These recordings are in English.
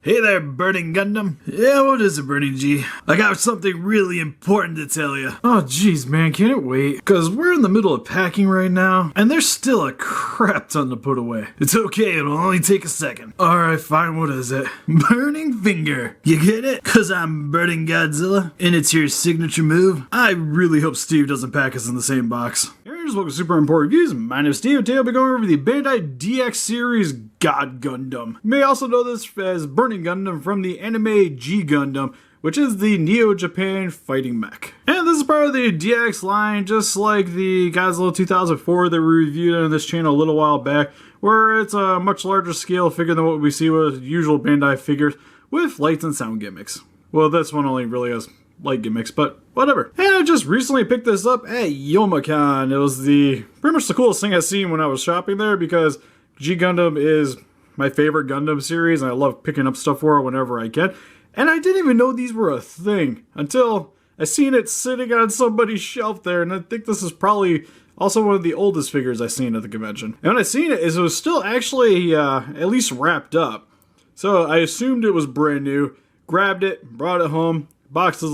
Hey there, Burning Gundam. Yeah, what is it, Burning G? I got something really important to tell you. Oh, jeez, man, can it wait? Because we're in the middle of packing right now, and there's still a crap ton to put away. It's okay, it'll only take a second. Alright, fine, what is it? Burning Finger. You get it? Because I'm Burning Godzilla, and it's your signature move. I really hope Steve doesn't pack us in the same box. Here's welcome to Super Important Reviews. My name is Steve, and today I'll be going over the Bandai DX series God Gundam. You may also know this as Burning Gundam from the anime G Gundam, which is the Neo-Japan fighting mech. And this is part of the DX line, just like the Godzilla 2004 that we reviewed on this channel a little while back, where it's a much larger scale figure than what we see with usual Bandai figures, with lights and sound gimmicks. Well, this one only really has light gimmicks, but whatever. And I just recently picked this up at Youmacon. It was pretty much the coolest thing I've seen when I was shopping there, because G Gundam is my favorite Gundam series, and I love picking up stuff for it whenever I can. And I didn't even know these were a thing until I seen it sitting on somebody's shelf there, and I think this is probably also one of the oldest figures I've seen at the convention. And when I seen it, it was still actually at least wrapped up. So I assumed it was brand new, grabbed it, brought it home. Box is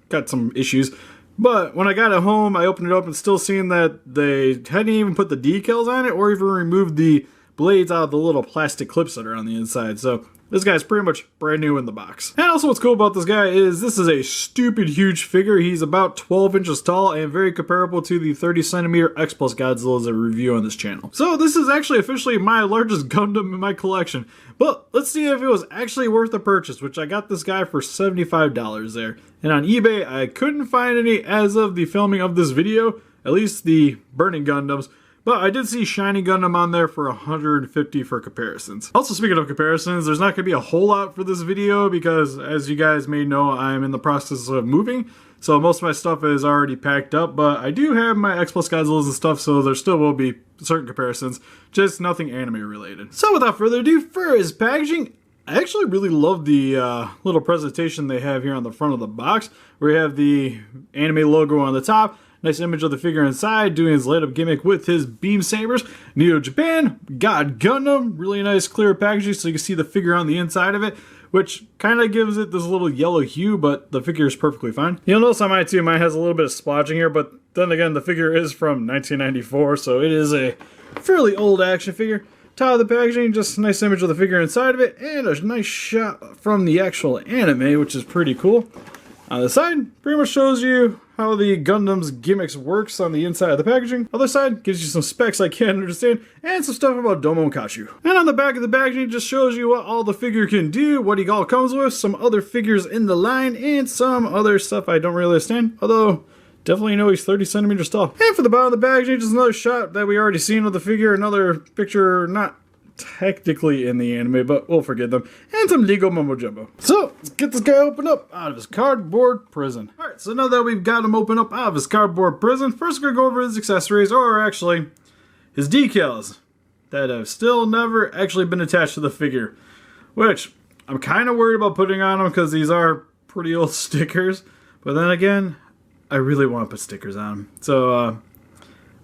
got some issues. But when I got it home, I opened it up and still seeing that they hadn't even put the decals on it or even removed the blades out of the little plastic clips that are on the inside. So this guy's pretty much brand new in the box. And also what's cool about this guy is this is a stupid huge figure. He's about 12 inches tall and very comparable to the 30cm X Plus Godzillas that we review on this channel. So this is actually officially my largest Gundam in my collection. But let's see if it was actually worth the purchase, which I got this guy for $75 there. And on eBay, I couldn't find any as of the filming of this video, at least the Burning Gundams. But I did see Shiny Gundam on there for $150 for comparisons. Also, speaking of comparisons, there's not going to be a whole lot for this video because, as you guys may know, I'm in the process of moving. So most of my stuff is already packed up, but I do have my X Plus Godzillas and stuff, so there still will be certain comparisons, just nothing anime related. So without further ado, for his packaging, I actually really love the little presentation they have here on the front of the box, where you have the anime logo on the top. Nice image of the figure inside, doing his light up gimmick with his beam sabers. Neo-Japan, God Gundam, really nice clear packaging so you can see the figure on the inside of it, which kind of gives it this little yellow hue, but the figure is perfectly fine. You'll notice on mine too, mine has a little bit of splotching here, but then again, the figure is from 1994, so it is a fairly old action figure. Top of the packaging, just a nice image of the figure inside of it, and a nice shot from the actual anime, which is pretty cool. On the side, pretty much shows you how the Gundam's gimmicks works on the inside of the packaging. Other side gives you some specs I can't understand, and some stuff about Domo and Kachu. And on the back of the packaging just shows you what all the figure can do, what he all comes with, some other figures in the line, and some other stuff I don't really understand. Although, definitely know he's 30 centimeters tall. And for the bottom of the packaging, just another shot that we already seen of the figure, another picture not technically in the anime, but we'll forget them, and some Lego mumbo jumbo. So let's get this guy opened up out of his cardboard prison. Alright, so now that we've got him open up out of his cardboard prison, first we're gonna go over his accessories, or actually his decals that have still never actually been attached to the figure, which I'm kind of worried about putting on him because these are pretty old stickers, but then again, I really want to put stickers on him. So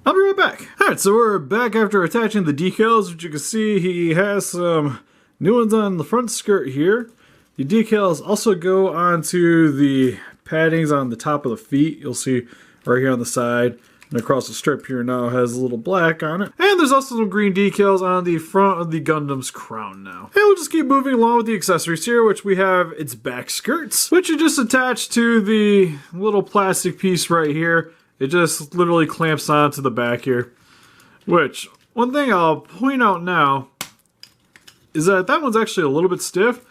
I'll be right back. Alright, so we're back after attaching the decals, which you can see he has some new ones on the front skirt here. The decals also go onto the paddings on the top of the feet. You'll see right here on the side. And across the strip here now has a little black on it. And there's also some green decals on the front of the Gundam's crown now. And we'll just keep moving along with the accessories here, which we have its back skirts, which are just attached to the little plastic piece right here. It just literally clamps onto the back here. Which, one thing I'll point out now is that one's actually a little bit stiff.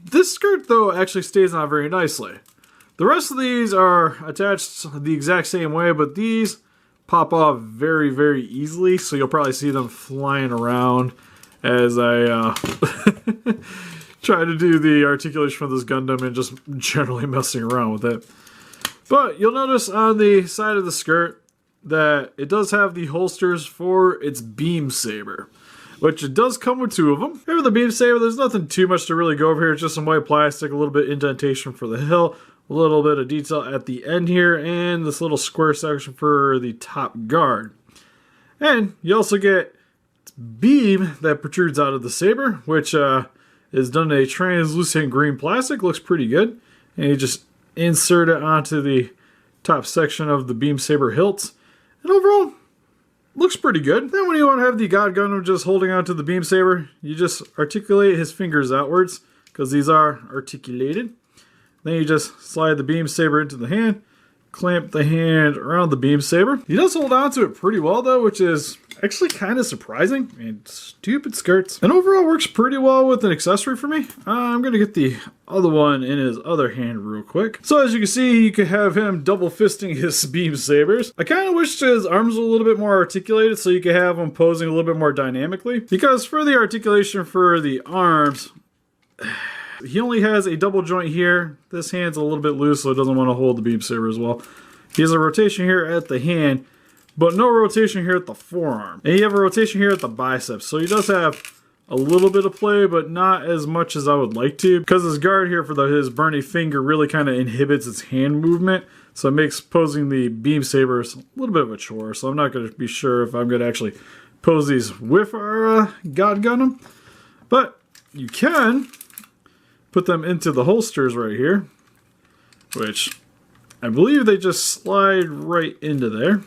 This skirt, though, actually stays on very nicely. The rest of these are attached the exact same way, but these pop off very, very easily. So you'll probably see them flying around as I try to do the articulation for this Gundam and just generally messing around with it. But you'll notice on the side of the skirt that it does have the holsters for its beam saber, which it does come with two of them. Here with the beam saber, there's nothing too much to really go over here. It's just some white plastic, a little bit indentation for the hilt, a little bit of detail at the end here, and this little square section for the top guard. And you also get beam that protrudes out of the saber, which is done in a translucent green plastic. Looks pretty good. And you just insert it onto the top section of the beam saber hilts. And overall, looks pretty good. Then when you want to have the God Gundam just holding onto the beam saber, you just articulate his fingers outwards, because these are articulated. Then you just slide the beam saber into the hand, clamp the hand around the beam saber. He does hold on to it pretty well though, which is actually kind of surprising. And stupid skirts. And overall works pretty well with an accessory for me. I'm going to get the other one in his other hand real quick. So as you can see, you could have him double fisting his beam sabers. I kind of wish his arms were a little bit more articulated so you could have him posing a little bit more dynamically. Because for the articulation for the arms, he only has a double joint here. This hand's a little bit loose, so it doesn't want to hold the beam saber as well. He has a rotation here at the hand, but no rotation here at the forearm. And you have a rotation here at the biceps. So he does have a little bit of play, but not as much as I would like to. Because his guard here for his burning finger really kind of inhibits its hand movement. So it makes posing the beam sabers a little bit of a chore. So I'm not going to be sure if I'm going to actually pose these with our God Gundam. But you can put them into the holsters right here, which I believe they just slide right into there.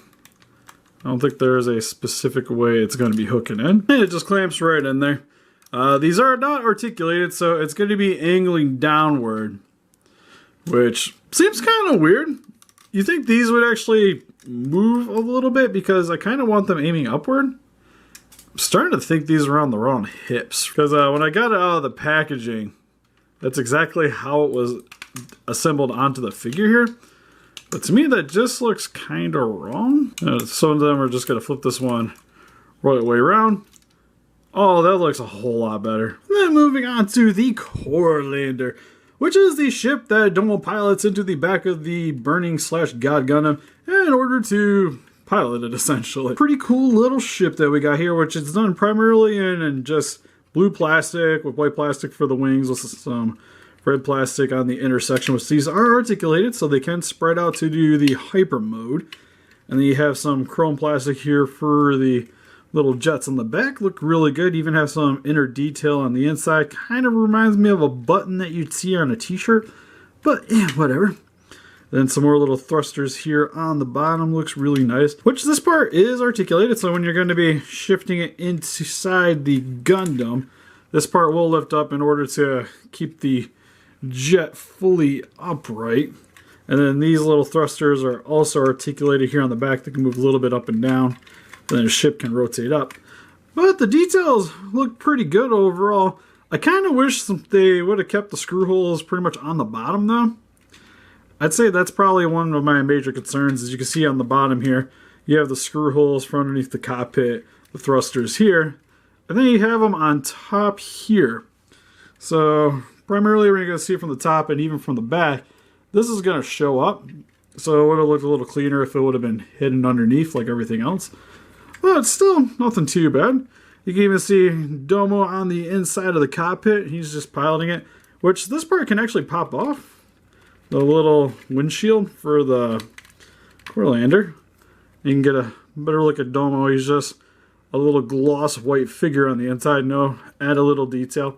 I don't think there is a specific way it's going to be hooking in. And it just clamps right in there. These are not articulated, so it's going to be angling downward, which seems kind of weird. You think these would actually move a little bit because I kind of want them aiming upward? I'm starting to think these are on the wrong hips, because when I got it out of the packaging, that's exactly how it was assembled onto the figure here. But to me, that just looks kind of wrong. Some of them are just going to flip this one right the way around. Oh, that looks a whole lot better. And then moving on to the Core Lander, which is the ship that Domo pilots into the back of the Burning / God Gundam in order to pilot it, essentially. Pretty cool little ship that we got here, which is done primarily in just blue plastic with white plastic for the wings with some red plastic on the intersection, which these are articulated so they can spread out to do the hyper mode. And then you have some chrome plastic here for the little jets on the back. Look really good. Even have some inner detail on the inside. Kind of reminds me of a button that you'd see on a t-shirt, but yeah, whatever. Then some more little thrusters here on the bottom. Looks really nice. Which this part is articulated, so when you're going to be shifting it inside the Gundam, this part will lift up in order to keep the jet fully upright. And then these little thrusters are also articulated here on the back. They can move a little bit up and down. And then the ship can rotate up. But the details look pretty good overall. I kind of wish they would have kept the screw holes pretty much on the bottom though. I'd say that's probably one of my major concerns. As you can see on the bottom here, you have the screw holes for underneath the cockpit, the thrusters here, and then you have them on top here. So primarily we're going to see it from the top and even from the back, this is going to show up. So it would have looked a little cleaner if it would have been hidden underneath like everything else. But it's still nothing too bad. You can even see Domo on the inside of the cockpit. He's just piloting it, which this part can actually pop off. The little windshield for the Core Lander. You can get a better look at Domo. He's just a little gloss white figure on the inside. No, add a little detail.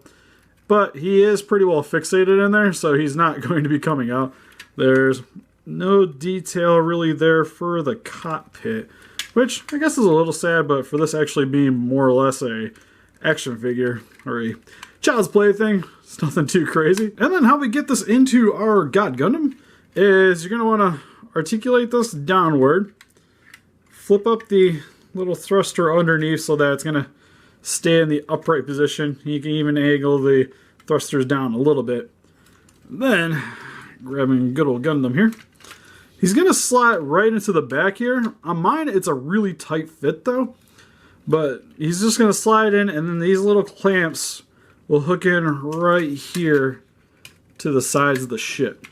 But he is pretty well fixated in there, so he's not going to be coming out. There's no detail really there for the cockpit, which I guess is a little sad, but for this actually being more or less a action figure or a child's play thing, it's nothing too crazy. And then how we get this into our God Gundam is you're going to want to articulate this downward, flip up the little thruster underneath so that it's going to stay in the upright position. You can even angle the thrusters down a little bit. Then, grabbing good old Gundam here, he's going to slide right into the back here. On mine, it's a really tight fit though, but he's just going to slide in, and then these little clamps will hook in right here to the sides of the ship.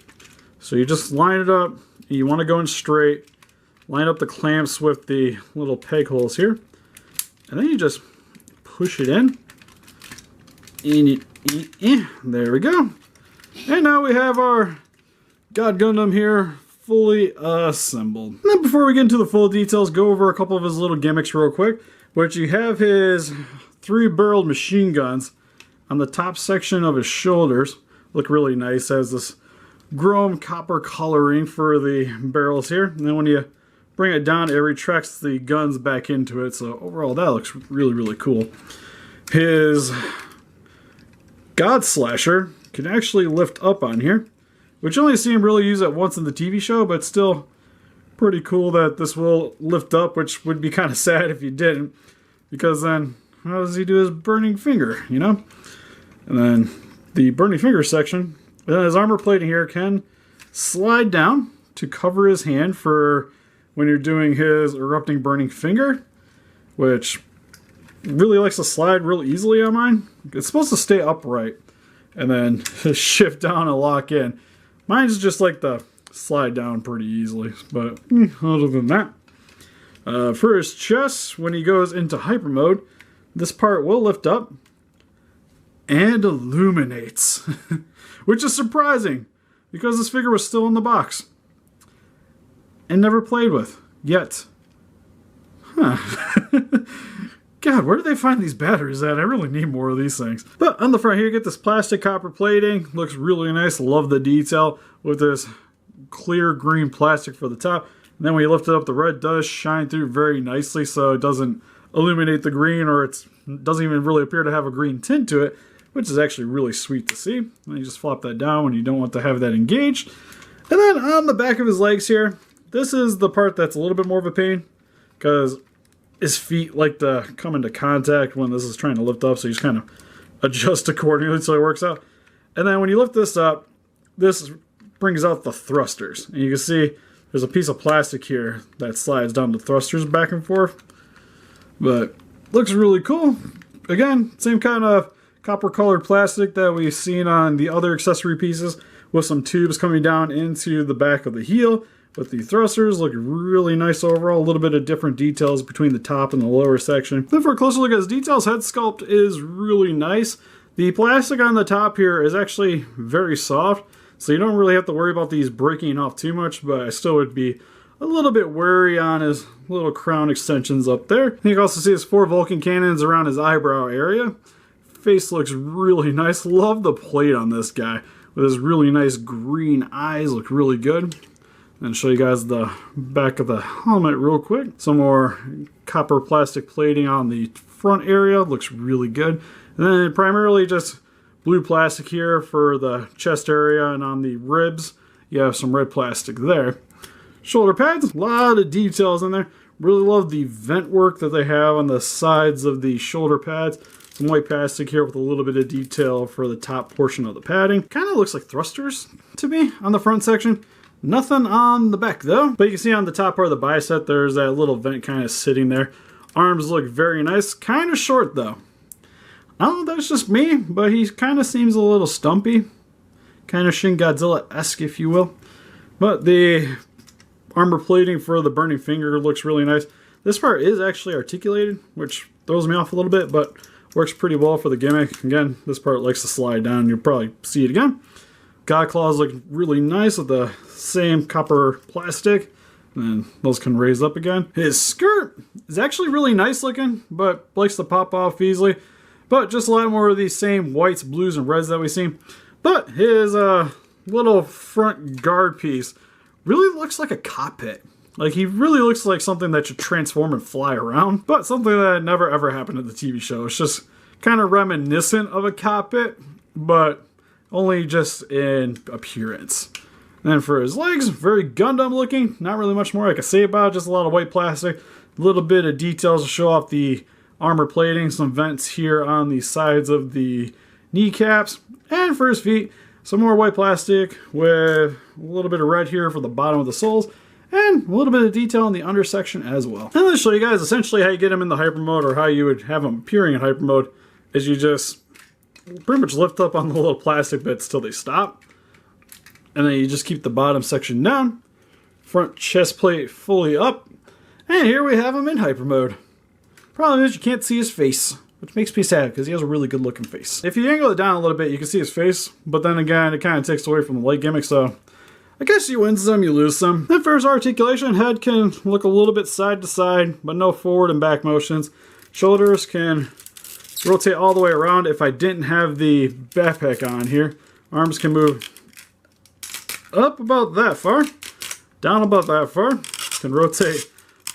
So you just line it up, and you want to go in straight, line up the clamps with the little peg holes here, and then you just push it in, and there we go. And now we have our God Gundam here fully assembled. And then before we get into the full details, go over a couple of his little gimmicks real quick, which you have his 3-barreled machine guns on the top section of his shoulders. Look really nice. Has this chrome copper coloring for the barrels here. And then when you bring it down, it retracts the guns back into it. So overall, that looks really, really cool. His God Slasher can actually lift up on here, which you only see him really use it once in the TV show, but still pretty cool that this will lift up, which would be kind of sad if you didn't, because then how does he do his burning finger, you know? And then the burning finger section, and then his armor plating here can slide down to cover his hand for when you're doing his erupting burning finger, which really likes to slide real easily on mine. It's supposed to stay upright and then shift down and lock in. Mine's just like to slide down pretty easily, but other than that. For his chest, when he goes into hyper mode, this part will lift up and illuminates, which is surprising because this figure was still in the box and never played with yet. Huh. God, where do they find these batteries at? I really need more of these things. But on the front here, you get this plastic copper plating. Looks really nice. Love the detail with this clear green plastic for the top. And then when you lift it up, the red does shine through very nicely, so it doesn't illuminate the green, or it doesn't even really appear to have a green tint to it, which is actually really sweet to see. And you just flop that down when you don't want to have that engaged. And then on the back of his legs here, this is the part that's a little bit more of a pain, because his feet like to come into contact when this is trying to lift up, so you just kind of adjust accordingly so it works out. And then when you lift this up, this brings out the thrusters. And you can see there's a piece of plastic here that slides down the thrusters back and forth. But looks really cool. Again, same kind of copper colored plastic that we've seen on the other accessory pieces, with some tubes coming down into the back of the heel. But the thrusters look really nice overall. A little bit of different details between the top and the lower section. Then for a closer look at his details, head sculpt is really nice. The plastic on the top here is actually very soft, so you don't really have to worry about these breaking off too much, but I still would be a little bit wary on his little crown extensions up there. You can also see his 4 Vulcan cannons around his eyebrow area. Face looks really nice. Love the plate on this guy with his really nice green eyes. Look really good. And show you guys the back of the helmet real quick. Some more copper plastic plating on the front area. Looks really good. And then primarily just blue plastic here for the chest area, and on the ribs you have some red plastic there. Shoulder pads, a lot of details in there. Really love the vent work that they have on the sides of the shoulder pads. Some white plastic here with a little bit of detail for the top portion of the padding. Kind of looks like thrusters to me on the front section. Nothing on the back though, but you can see on the top part of the bicep there's that little vent kind of sitting there. Arms look very nice, kind of short though. I don't know, that's just me, but he kind of seems a little stumpy. Kind of Shin Godzilla-esque, if you will. But the armor plating for the burning finger looks really nice. This part is actually articulated, which throws me off a little bit, but works pretty well for the gimmick. Again, this part likes to slide down. You'll probably see it again. God claws look really nice with the same copper plastic, and those can raise up again. His skirt is actually really nice looking, but likes to pop off easily. But just a lot more of these same whites, blues, and reds that we've seen. But his little front guard piece really looks like a cockpit. Like, he really looks like something that should transform and fly around, but something that never ever happened in the TV show. It's just kind of reminiscent of a cockpit, but only just in appearance. And then for his legs, very Gundam looking. Not really much more I can say about it. Just a lot of white plastic. A little bit of details to show off the armor plating. Some vents here on the sides of the kneecaps. And for his feet, some more white plastic with a little bit of red here for the bottom of the soles. And a little bit of detail in the under section as well. And let's show you guys essentially how you get him in the hyper mode, or how you would have him appearing in hyper mode, is you just pretty much lift up on the little plastic bits till they stop. And then you just keep the bottom section down. Front chest plate fully up. And here we have him in hyper mode. Problem is you can't see his face, which makes me sad because he has a really good looking face. If you angle it down a little bit, you can see his face, but then again, it kind of takes away from the light gimmick, so I guess you win some, you lose some. Then for his articulation, head can look a little bit side to side, but no forward and back motions. Shoulders can rotate all the way around. If I didn't have the backpack on here, arms can move up about that far, down about that far, can rotate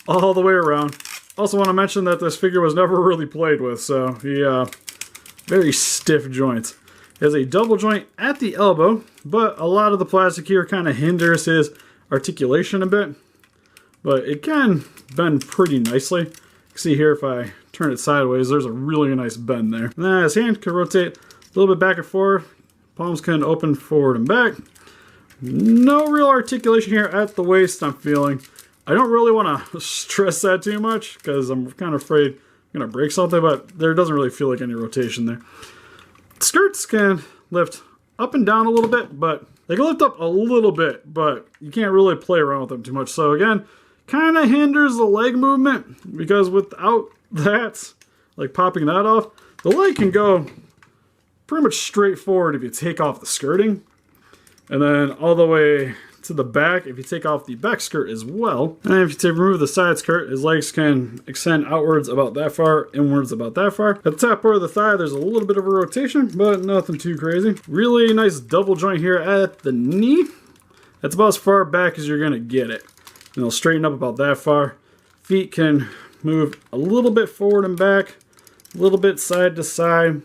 all the way around. Also want to mention that this figure was never really played with, so he very stiff joints. He has a double joint at the elbow, but a lot of the plastic here kind of hinders his articulation a bit. But it can bend pretty nicely. You can see here if I turn it sideways, there's a really nice bend there. And then his hand can rotate a little bit back and forth. Palms can open forward and back. No real articulation here at the waist, I'm feeling. I don't really want to stress that too much because I'm kind of afraid I'm going to break something, but there doesn't really feel like any rotation there. Skirts can lift up and down a little bit, but they can lift up a little bit, but you can't really play around with them too much. So again, kind of hinders the leg movement because without that, like popping that off, the leg can go pretty much straight forward if you take off the skirting. And then all the way to the back if you take off the back skirt as well. And if you remove the side skirt, his legs can extend outwards about that far, inwards about that far. At the top part of the thigh, there's a little bit of a rotation, but nothing too crazy. Really nice double joint here at the knee. That's about as far back as you're gonna get it. And it'll straighten up about that far. Feet can move a little bit forward and back, a little bit side to side,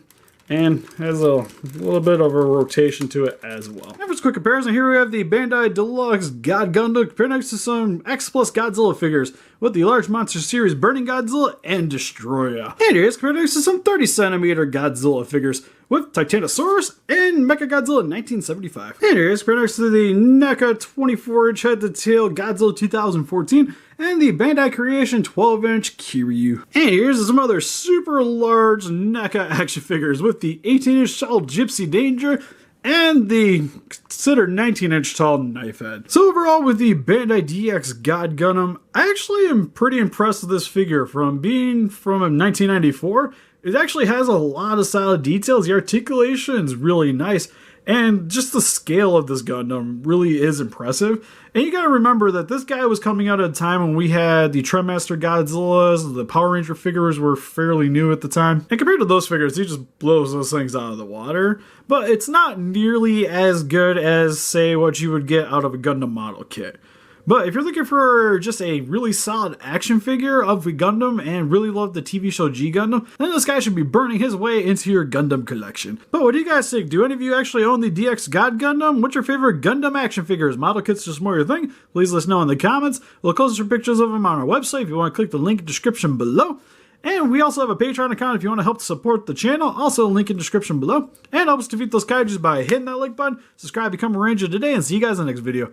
and has a little bit of a rotation to it as well. And for a quick comparison, here we have the Bandai Deluxe God Gundam compared next to some X Plus Godzilla figures with the large monster series Burning Godzilla and Destroyer. And here's compared next to some 30cm Godzilla figures with Titanosaurus and Mechagodzilla 1975. And here's compared next to the NECA 24-inch head-to-tail Godzilla 2014 and the Bandai Creation 12-inch Kiryu. And here's some other super large NECA action figures with the 18-inch tall Gypsy Danger and the considered 19-inch tall Knife Head. So overall, with the Bandai DX God Gundam, I actually am pretty impressed with this figure. From being from 1994, it actually has a lot of solid details. The articulation is really nice. And just the scale of this Gundam really is impressive. And you gotta remember that this guy was coming out at a time when we had the Trendmaster Godzillas, the Power Ranger figures were fairly new at the time. And compared to those figures, he just blows those things out of the water. But it's not nearly as good as, say, what you would get out of a Gundam model kit. But if you're looking for just a really solid action figure of a Gundam and really love the TV show G Gundam, then this guy should be burning his way into your Gundam collection. But what do you guys think? Do any of you actually own the DX God Gundam? What's your favorite Gundam action figures? Model kits just more your thing? Please let us know in the comments. We'll post some pictures of them on our website if you want to click the link in the description below. And we also have a Patreon account if you want to help support the channel. Also, link in the description below. And help us defeat those kaijus by hitting that like button. Subscribe, become a Ranger today, and see you guys in the next video.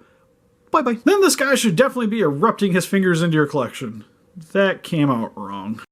Bye-bye. Then this guy should definitely be erupting his fingers into your collection. That came out wrong.